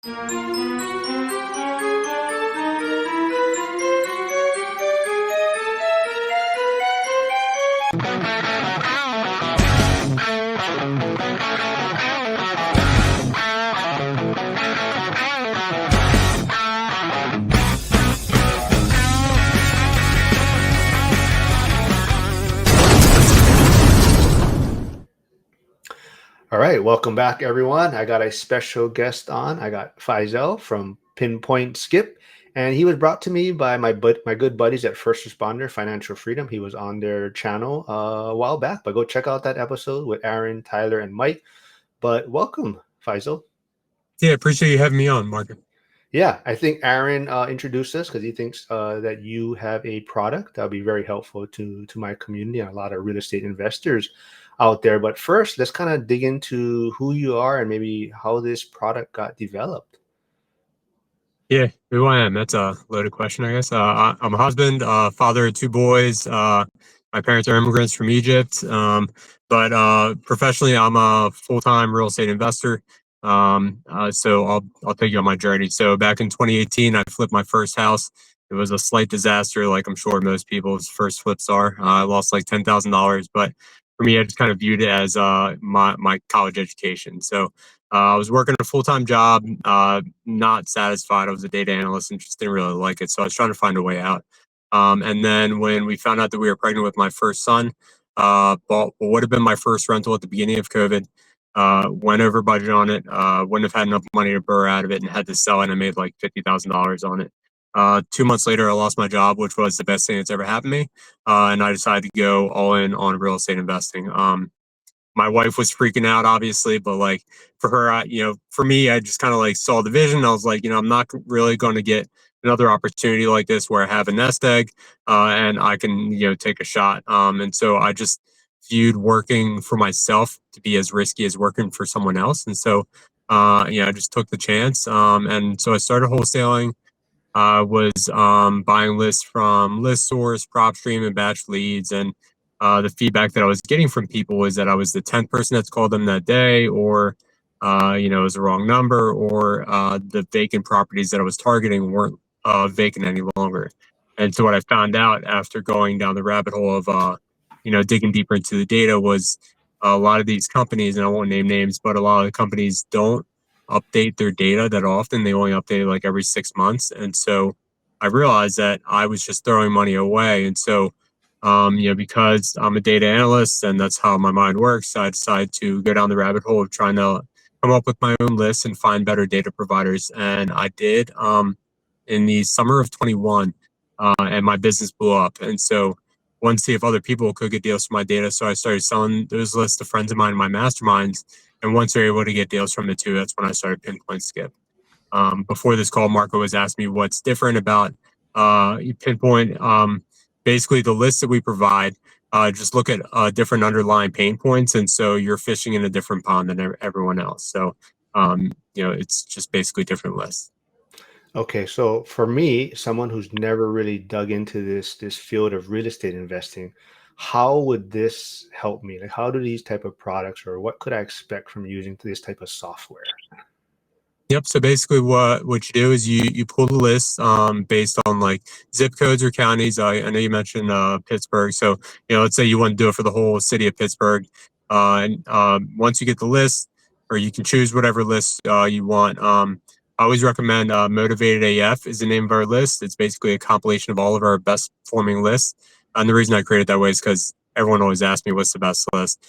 All right, welcome back, everyone. I got a special guest on. I got Faisal from Pinpoint Skip, and he was brought to me by my good buddies at First Responder Financial Freedom. He was on their channel a while back, but go check out that episode with Aaron, Tyler, and Mike. But welcome, Faisal. Yeah, appreciate you having me on, Mark. Yeah, I think Aaron introduced us because he thinks that you have a product that'll be very helpful to my community and a lot of real estate investors out there. But first, let's kind of dig into who you are and maybe how this product got developed. Yeah, who I am. That's a loaded question, I guess. I'm a husband, father of two boys. My parents are immigrants from Egypt. But professionally, I'm a full-time real estate investor. So I'll take you on my journey. So back in 2018, I flipped my first house. It was a slight disaster, like I'm sure most people's first flips are. I lost like $10,000, but for me, I just kind of viewed it as my college education. So I was working a full-time job, not satisfied. I was a data analyst and just didn't really like it. So I was trying to find a way out. And then when we found out that we were pregnant with my first son, bought what would have been my first rental at the beginning of COVID, went over budget on it, wouldn't have had enough money to burr out of it and had to sell it. And I made like $50,000 on it. 2 months later, I lost my job, which was the best thing that's ever happened to me. And I decided to go all in on real estate investing. My wife was freaking out, obviously, but like for her, for me, I just kind of like saw the vision. I was like, I'm not really going to get another opportunity like this where I have a nest egg and I can, take a shot. And so I just viewed working for myself to be as risky as working for someone else. And so, I just took the chance. And so I started wholesaling. I was buying lists from ListSource, PropStream, and Batch Leads, and the feedback that I was getting from people was that I was the 10th person that's called them that day, or it was the wrong number, or the vacant properties that I was targeting weren't vacant any longer. And so what I found out after going down the rabbit hole of digging deeper into the data was a lot of these companies, and I won't name names, but a lot of the companies don't update their data that often. They only update it like every 6 months. And so I realized that I was just throwing money away. And so, because I'm a data analyst and that's how my mind works, I decided to go down the rabbit hole of trying to come up with my own list and find better data providers. And I did in the summer of 21, and my business blew up. And so wanted to see if other people could get deals from my data. So I started selling those lists to friends of mine in my masterminds. And once they're able to get deals from it too, that's when I started Pinpoint Skip. Before this call, Marco was asking me what's different about Pinpoint. Basically, the lists that we provide just look at different underlying pain points, and so you're fishing in a different pond than everyone else. So, it's just basically different lists. Okay, so for me, someone who's never really dug into this field of real estate investing, how would this help me? Like, how do these type of products, or what could I expect from using this type of software? Yep. So basically, what you do is you pull the list based on like zip codes or counties. I know you mentioned Pittsburgh, so let's say you want to do it for the whole city of Pittsburgh. And once you get the list, or you can choose whatever list you want. I always recommend Motivated AF is the name of our list. It's basically a compilation of all of our best performing lists. And the reason I created that way is because everyone always asks me what's the best list.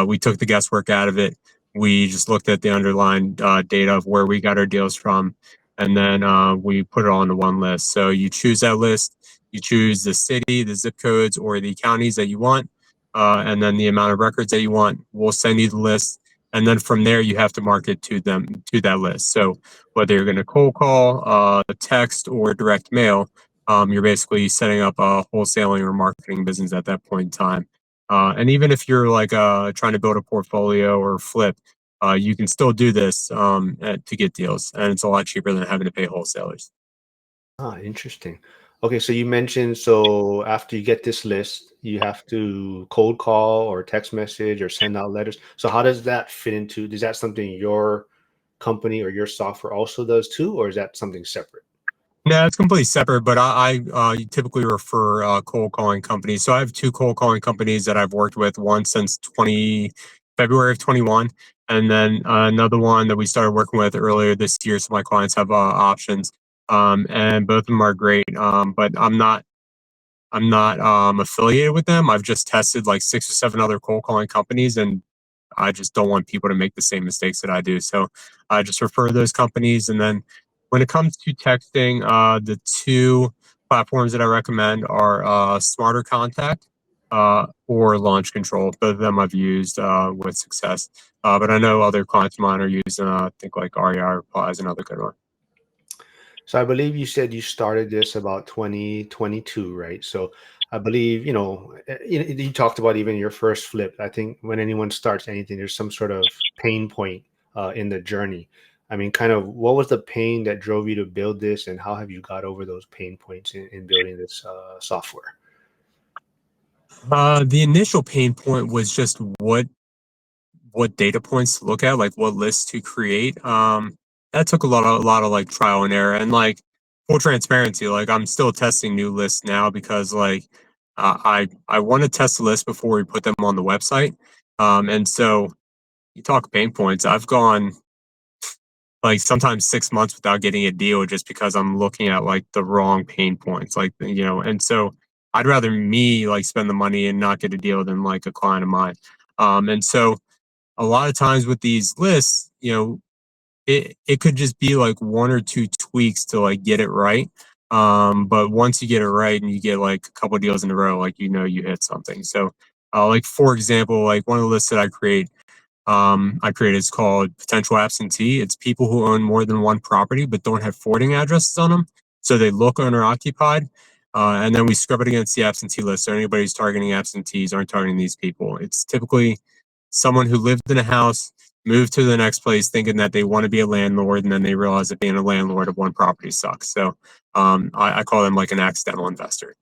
We took the guesswork out of it. We just looked at the underlying data of where we got our deals from, and then we put it all into one list. So you choose that list, you choose the city, the zip codes, or the counties that you want, and then the amount of records that you want. We'll send you the list, and then from there you have to market to that list. So whether you're going to cold call, text, or direct mail, you're basically setting up a wholesaling or marketing business at that point in time. And even if you're like trying to build a portfolio or flip, you can still do this to get deals, and it's a lot cheaper than having to pay wholesalers. Ah, interesting. Okay, so you mentioned, so after you get this list, you have to cold call or text message or send out letters. So how does that fit into, is that something your company or your software also does too, or is that something separate? No, it's completely separate, but I typically refer cold calling companies. So I have two cold calling companies that I've worked with, one since February of 21, and then another one that we started working with earlier this year. So my clients have options, and both of them are great. But I'm not affiliated with them. I've just tested like 6 or 7 other cold calling companies, and I just don't want people to make the same mistakes that I do. So I just refer those companies. And then when it comes to texting, the two platforms that I recommend are Smarter Contact or Launch Control. Both of them I've used with success. But I know other clients of mine are using, I think like REI Reply is another good one. So I believe you said you started this about 2022, right? So I believe, you talked about even your first flip. I think when anyone starts anything, there's some sort of pain point in the journey. I mean, kind of what was the pain that drove you to build this, and how have you got over those pain points in building this software? The initial pain point was just what data points to look at, like what lists to create. That took a lot of like trial and error and like full transparency. Like I'm still testing new lists now because like I want to test the list before we put them on the website. And so you talk pain points. I've gone like sometimes 6 months without getting a deal just because I'm looking at like the wrong pain points, like and so I'd rather me like spend the money and not get a deal than like a client of mine. And so a lot of times with these lists, it could just be like 1 or 2 tweaks to like get it right. But once you get it right and you get like a couple deals in a row, like you hit something. So, like for example, like one of the lists that I created is called potential absentee. It's people who own more than one property but don't have forwarding addresses on them, so they look owner occupied. And then we scrub it against the absentee list. So anybody who's targeting absentees aren't targeting these people. It's typically someone who lived in a house, moved to the next place thinking that they want to be a landlord, and then they realize that being a landlord of one property sucks. So I call them like an accidental investor.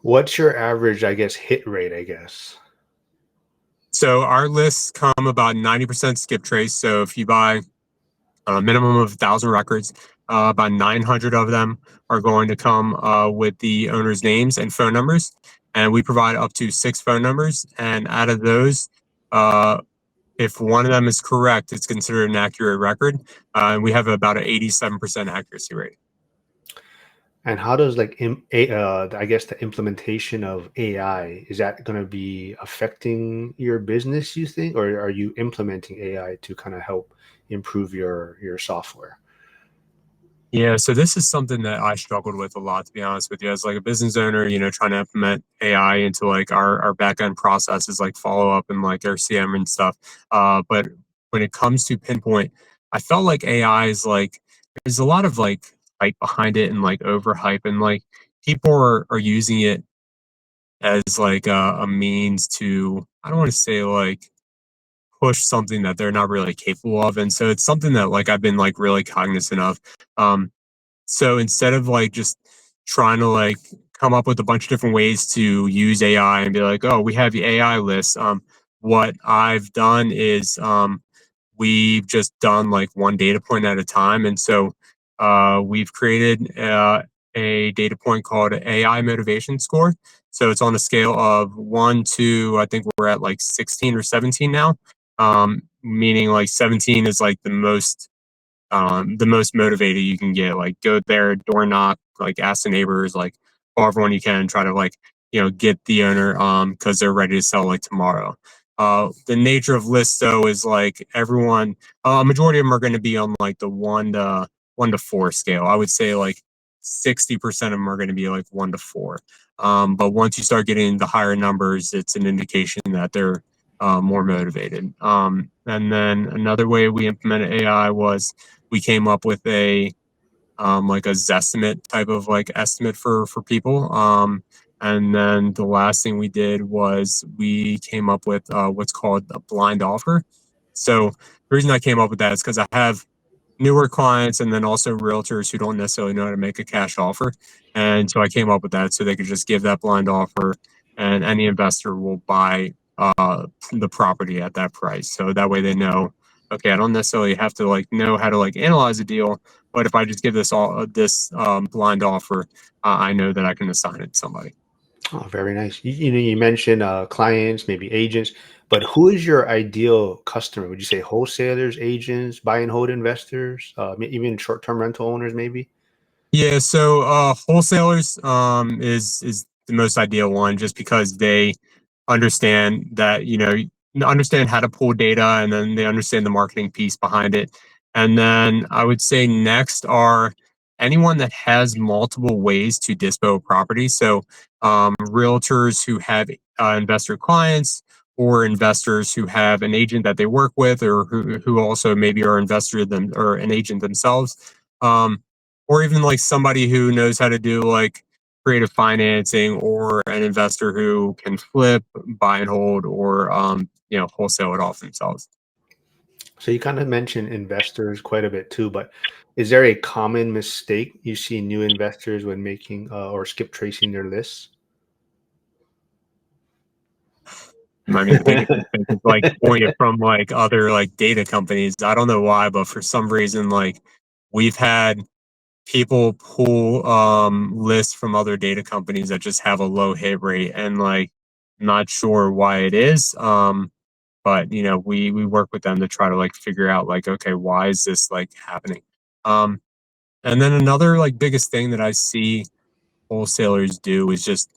What's your average, I guess, hit rate, I guess? So our lists come about 90% skip trace. So if you buy a minimum of 1,000 records, about 900 of them are going to come with the owner's names and phone numbers. And we provide up to 6 phone numbers. And out of those, uh, if one of them is correct, it's considered an accurate record. And we have about an 87% accuracy rate. And how does I guess the implementation of AI, is that going to be affecting your business, you think, or are you implementing AI to kind of help improve your software? Yeah, so this is something that I struggled with a lot, to be honest with you. As like a business owner, trying to implement AI into like our back end processes, like follow up and like our CM and stuff. But when it comes to Pinpoint, I felt like AI is like there's a lot of like hype behind it and like overhype, and like people are using it as like a means to, I don't want to say like push something that they're not really capable of, and so it's something that like I've been like really cognizant of. Um, so instead of like just trying to like come up with a bunch of different ways to use AI and be like, oh, we have the AI list, what I've done is we've just done like one data point at a time. And so we've created a data point called AI motivation score. So it's on a scale of 1 to, I think we're at like 16 or 17 now, meaning like 17 is like the most motivated you can get. Like go there, door knock, like ask the neighbors, like call everyone you can, try to like get the owner because they're ready to sell like tomorrow. The nature of lists though is like everyone, majority of them are going to be on like the 1 to 4 scale. I would say like 60% of them are going to be like 1 to 4. But once you start getting the higher numbers, it's an indication that they're more motivated. And then another way we implemented AI was we came up with a like a Zestimate type of like estimate for people. And then the last thing we did was we came up with what's called a blind offer. So the reason I came up with that is because I have newer clients and then also realtors who don't necessarily know how to make a cash offer. And so I came up with that so they could just give that blind offer and any investor will buy the property at that price. So that way they know, okay, I don't necessarily have to like know how to like analyze a deal, but if I just give this blind offer, I know that I can assign it to somebody. Oh, very nice. You mentioned clients, maybe agents, but who is your ideal customer? Would you say wholesalers, agents, buy and hold investors, even short-term rental owners, maybe? Yeah, so wholesalers is the most ideal one just because they understand that, understand how to pull data, and then they understand the marketing piece behind it. And then I would say next are anyone that has multiple ways to dispo of property. So realtors who have investor clients, or investors who have an agent that they work with, or who also maybe are investor them or an agent themselves. Um, or even like somebody who knows how to do like creative financing, or an investor who can flip, buy and hold, or wholesale it off themselves. So you kind of mentioned investors quite a bit too, but is there a common mistake you see new investors when making or skip tracing their lists? I mean, the biggest mistake is like pulling it from like other like data companies. I don't know why, but for some reason, like we've had people pull lists from other data companies that just have a low hit rate, and like not sure why it is. But we work with them to try to like figure out like, okay, why is this like happening? um and then another like biggest thing that I see wholesalers do is just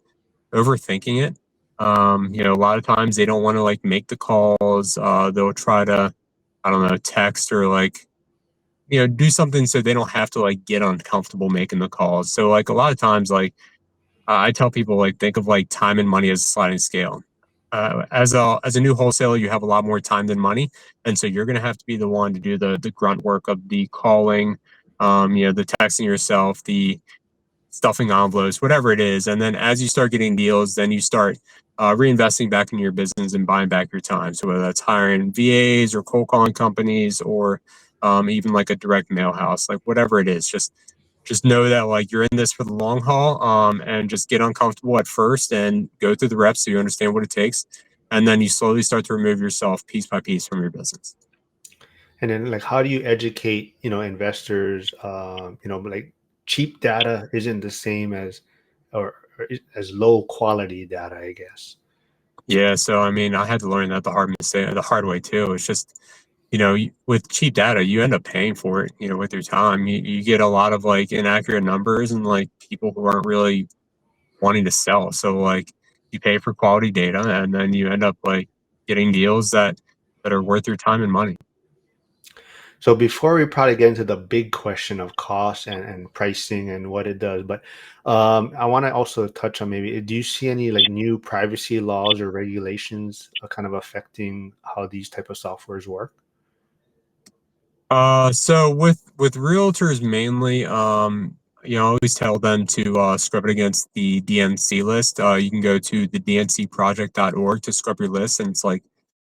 overthinking it. A lot of times they don't want to like make the calls. They'll try to, I don't know, text or like do something so they don't have to like get uncomfortable making the calls. So like a lot of times, like I tell people, like, think of like time and money as a sliding scale. As a new wholesaler, you have a lot more time than money, and so you're going to have to be the one to do the grunt work of the calling, the texting yourself, the stuffing envelopes, whatever it is. And then as you start getting deals, then you start reinvesting back into your business and buying back your time. So whether that's hiring VAs or cold calling companies, or even like a direct mail house, like whatever it is, just know that like you're in this for the long haul, and just get uncomfortable at first and go through the reps so you understand what it takes, and then you slowly start to remove yourself piece by piece from your business. And then, like, how do you educate, investors? Like cheap data isn't the same as, as low quality data, I guess. Yeah, so I mean, I had to learn that the hard way too. It's just, with cheap data, you end up paying for it, with your time. You get a lot of like inaccurate numbers, and like people who aren't really wanting to sell. So like you pay for quality data, and then you end up like getting deals that are worth your time and money. So before we probably get into the big question of cost and pricing and what it does, but I want to also touch on, maybe, do you see any like new privacy laws or regulations kind of affecting how these type of softwares work? So with realtors mainly, I always tell them to scrub it against the DNC list. You can go to the dncproject.org to scrub your list, and it's like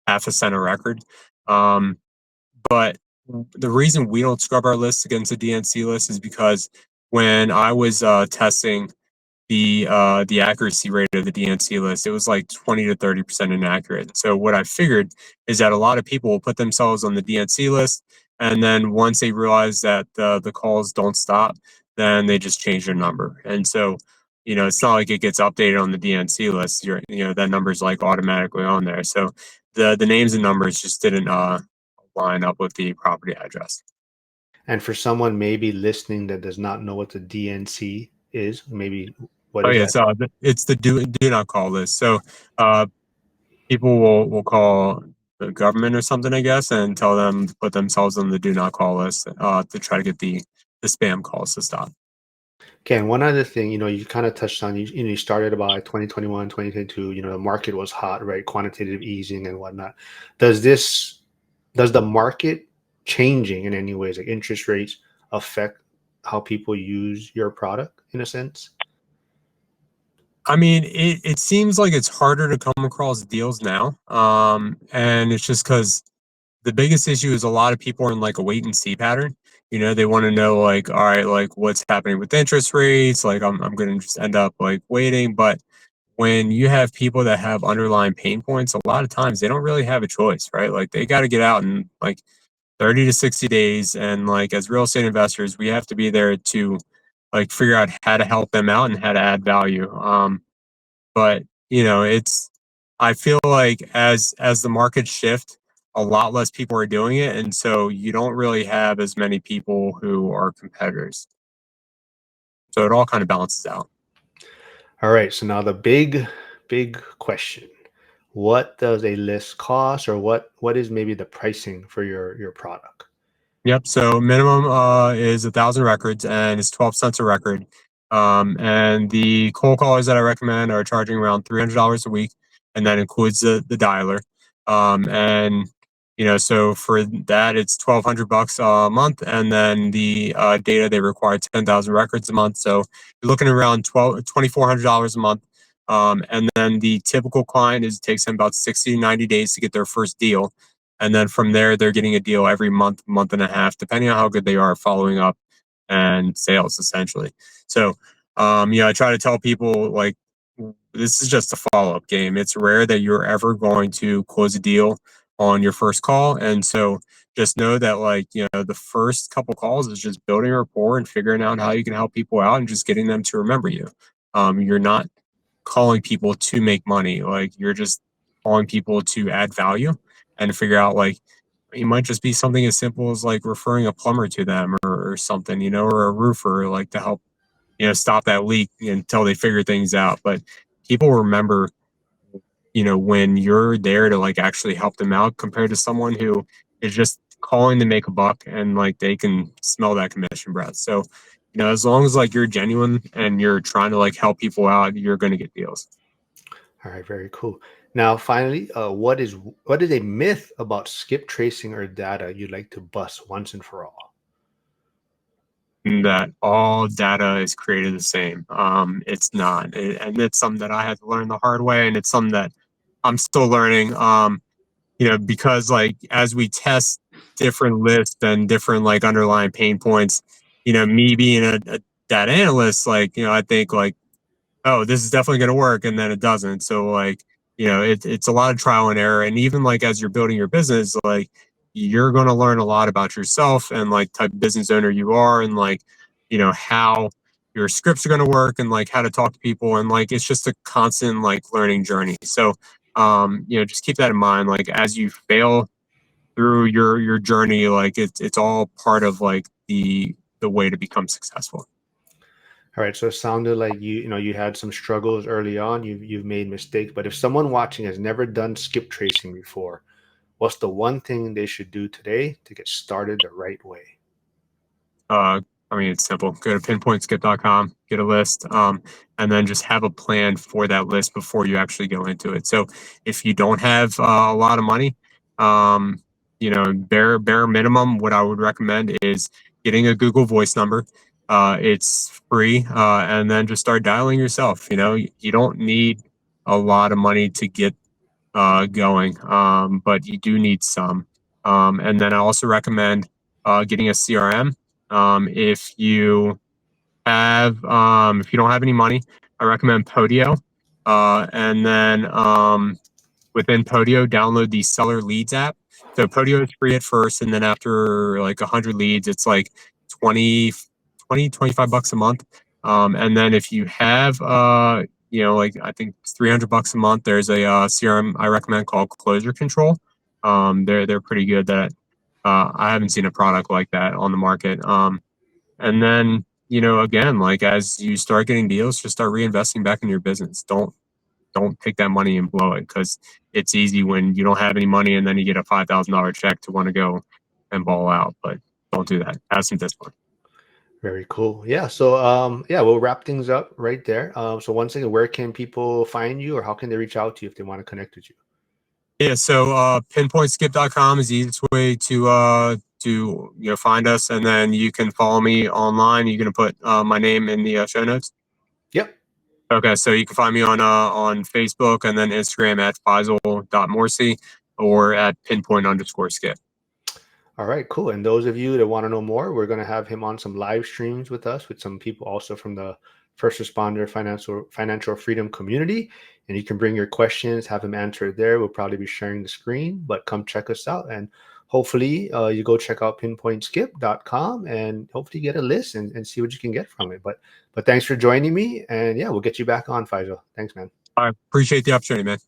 half a cent a record. Um, but the reason we don't scrub our lists against the DNC list is because when I was testing the accuracy rate of the DNC list, it was like 20 to 30% inaccurate. So what I figured is that a lot of people will put themselves on the DNC list, and then once they realize that the calls don't stop, then they just change their number. And so, it's not like it gets updated on the DNC list. That number's like automatically on there. So the names and numbers just didn't line up with the property address. And for someone maybe listening that does not know what the DNC is, maybe what Oh is yeah, that? it's the do not call list. So uh, people will call the government or something, I guess, and tell them to put themselves on the do not call list, to try to get the spam calls to stop. Okay, and one other thing, you kind of touched on, you started about 2021, 2022, the market was hot, right? Quantitative easing and whatnot. Does this, does the market changing in any ways, like interest rates, affect how people use your product in a sense? I mean, it seems like it's harder to come across deals now, and it's just because the biggest issue is a lot of people are in like a wait and see pattern. They want to know like, all right, like what's happening with interest rates. Like I'm gonna just end up like waiting, but when you have people that have underlying pain points, a lot of times they don't really have a choice, right? Like they got to get out and like 30 to 60 days. And like as real estate investors, we have to be there to like figure out how to help them out and how to add value. But you know, it's I feel like as the markets shift, a lot less people are doing it, and so you don't really have as many people who are competitors. So it all kind of balances out. All right. So now the big question. What does a list cost, or what is maybe the pricing for your product? Yep. So minimum is 1,000 records, and it's 12 cents a record. And the cold callers that I recommend are charging around $300 a week, and that includes the dialer. And you know, so for that, it's $1,200 a month, and then the data they require 10,000 records a month. So you're looking around $2,400 a month. And then the typical client is it takes them about 60 to 90 days to get their first deal, and then from there they're getting a deal every month, month and a half, depending on how good they are following up and sales essentially. So I try to tell people like this is just a follow-up game. It's rare that you're ever going to close a deal on your first call, and so just know that like the first couple calls is just building a rapport and figuring out how you can help people out and just getting them to remember you. You're not calling people to make money, like you're just calling people to add value and figure out like it might just be something as simple as like referring a plumber to them, or something, or a roofer, like to help, stop that leak until they figure things out. But people remember, when you're there to like actually help them out compared to someone who is just calling to make a buck and like they can smell that commission breath. So, as long as like you're genuine and you're trying to like help people out, you're going to get deals. All right, very cool. Now, finally, what is a myth about skip tracing or data you'd like to bust once and for all? That all data is created the same. It's not, and it's something that I had to learn the hard way, and it's something that I'm still learning. Because like as we test different lists and different like underlying pain points, me being a data analyst, like I think like, oh, this is definitely going to work, and then it doesn't. So like, it's a lot of trial and error, and even like as you're building your business, like you're going to learn a lot about yourself and like type of business owner you are, and like how your scripts are going to work, and like how to talk to people, and like it's just a constant like learning journey. So just keep that in mind, like as you fail through your journey, like it's all part of like the way to become successful. All right, so it sounded like you had some struggles early on. You've made mistakes, but if someone watching has never done skip tracing before, what's the one thing they should do today to get started the right way? Uh, it's simple. Go to pinpointskip.com, get a list, and then just have a plan for that list before you actually go into it. So if you don't have a lot of money, bare minimum, what I would recommend is getting a Google Voice number. It's free, and then just start dialing yourself. You don't need a lot of money to get going, but you do need some. And then I also recommend getting a CRM. If you don't have any money, I recommend Podio. And then within Podio, download the Seller Leads app. So Podio is free at first, and then after like 100 leads, it's like 20, 25 bucks a month. And then if you have, like I think it's $300 a month, there's a CRM I recommend called Closure Control. They're pretty good. That I haven't seen a product like that on the market. And then again, like as you start getting deals, just start reinvesting back in your business. Don't take that money and blow it, because it's easy when you don't have any money and then you get a $5,000 check to want to go and ball out. But don't do that. Have some discipline. Very cool. Yeah. So, yeah, we'll wrap things up right there. So once again, where can people find you, or how can they reach out to you if they want to connect with you? Yeah, so pinpointskip.com is the easiest way to find us, and then you can follow me online. You're gonna put my name in the show notes. Yep. Okay, so you can find me on Facebook and then Instagram at Faisal.Morsi or at pinpoint_skip. All right, cool. And those of you that want to know more, we're going to have him on some live streams with us, with some people also from the first responder financial freedom community. And you can bring your questions, have him answer it there. We'll probably be sharing the screen, but come check us out. And hopefully you go check out pinpointskip.com and hopefully get a list and see what you can get from it. But thanks for joining me, and yeah, we'll get you back on, Faisal. Thanks, man. I appreciate the opportunity, man.